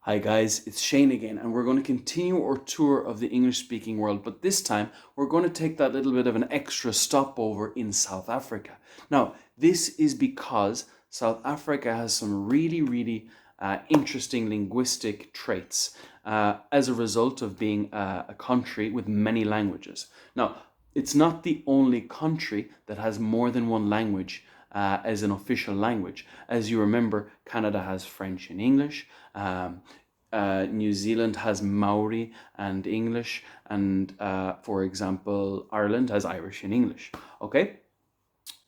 Hi guys, it's Shane again, and we're going to continue our tour of the English-speaking world, but this time we're going to take that little bit of an extra stopover in South Africa. Now, this is because South Africa has some really interesting linguistic traits as a result of being a country with many languages. Now, it's not the only country that has more than one language as an official language. As you remember, Canada has French and English. New Zealand has Maori and English, and for example, Ireland has Irish and English. Okay,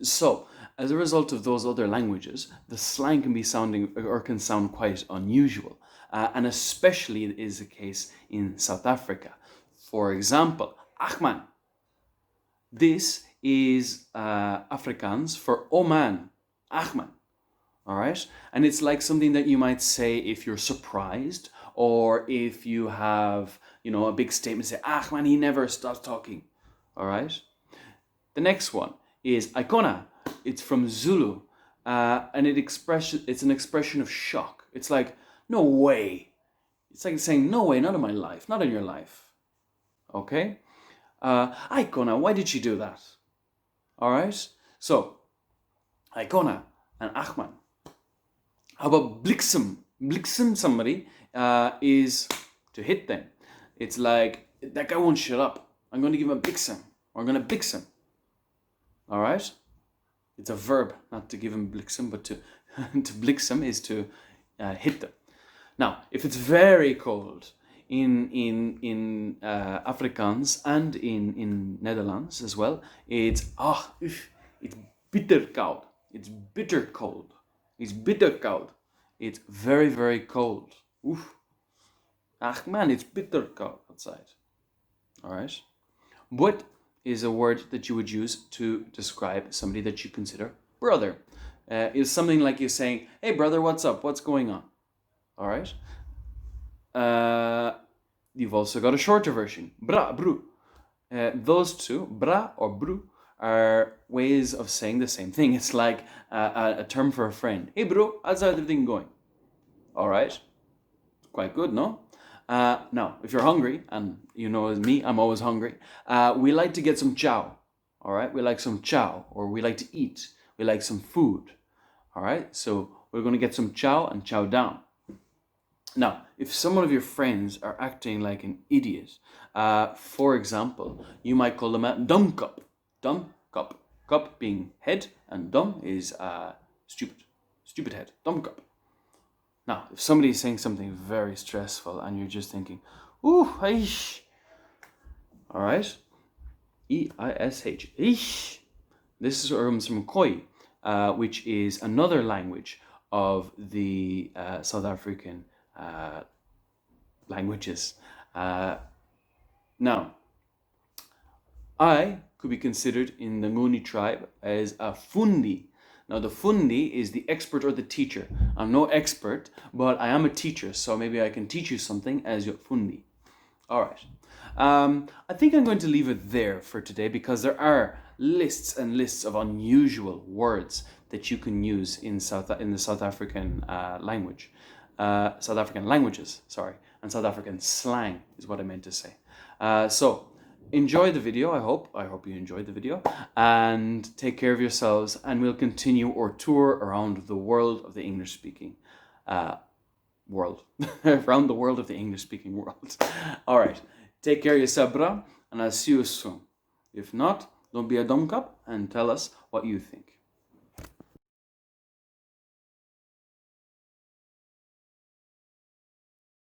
so as a result of those other languages, the slang can be can sound quite unusual, and especially it is the case in South Africa. For example, Achman. This is Afrikaans for oh man, Achman. All right, and it's like something that you might say if you're surprised, or if you have, a big statement, say, Achman, he never stops talking. All right. The next one is Ikona. It's from Zulu, and it's an expression of shock. It's like, no way. It's like saying, no way, not in my life, not in your life. Okay. Ikona, why did she do that? All right. So, Ikona and Achman. How about bliksem? Bliksem somebody is to hit them. It's like, that guy won't shut up. I'm going to give him a bliksem, or I'm going to bliksem. All right? It's a verb, not to give him bliksem, but to bliksem is to hit them. Now, if it's very cold in Afrikaans and in Netherlands as well, it's bitter koud. It's bitter cold. It's bitter koud. It's very cold. Oof. Ach man, it's bitter koud outside. All right. What is a word that you would use to describe somebody that you consider brother? Is something like you saying, hey brother, what's up? What's going on? All right. You've also got a shorter version. Bra, bru. Those two, bra or bru, are ways of saying the same thing. It's like a term for a friend. Hey bro, how's everything going? All right. Quite good, no? Now, if you're hungry, and you know as me, I'm always hungry, we like to get some chow. All right. We like some chow, or we like to eat. We like some food. All right. So we're going to get some chow and chow down. Now, if some of your friends are acting like an idiot, for example, you might call them a dumb cup. Dumb cup. Cup being head, and dumb is stupid. Stupid head. Dumb cup. Now, if somebody is saying something very stressful and you're just thinking, ooh, aish. All right. E-I-S-H. Aish. This comes from Khoi, which is another language of the South African languages. Now, I could be considered in the Nguni tribe as a fundi. Now, the fundi is the expert or the teacher. I'm no expert, but I am a teacher, so maybe I can teach you something as your fundi. All right. I think I'm going to leave it there for today because there are lists and lists of unusual words that you can use in the South African language. South African languages, sorry, and South African slang is what I meant to say. So enjoy the video, I hope you enjoyed the video, and take care of yourselves, and we'll continue our tour around the world of the English-speaking world. Around the world of the English-speaking world. All right, take care of yourself, bra, and I'll see you soon. If not, don't be a dumb cup and tell us what you think.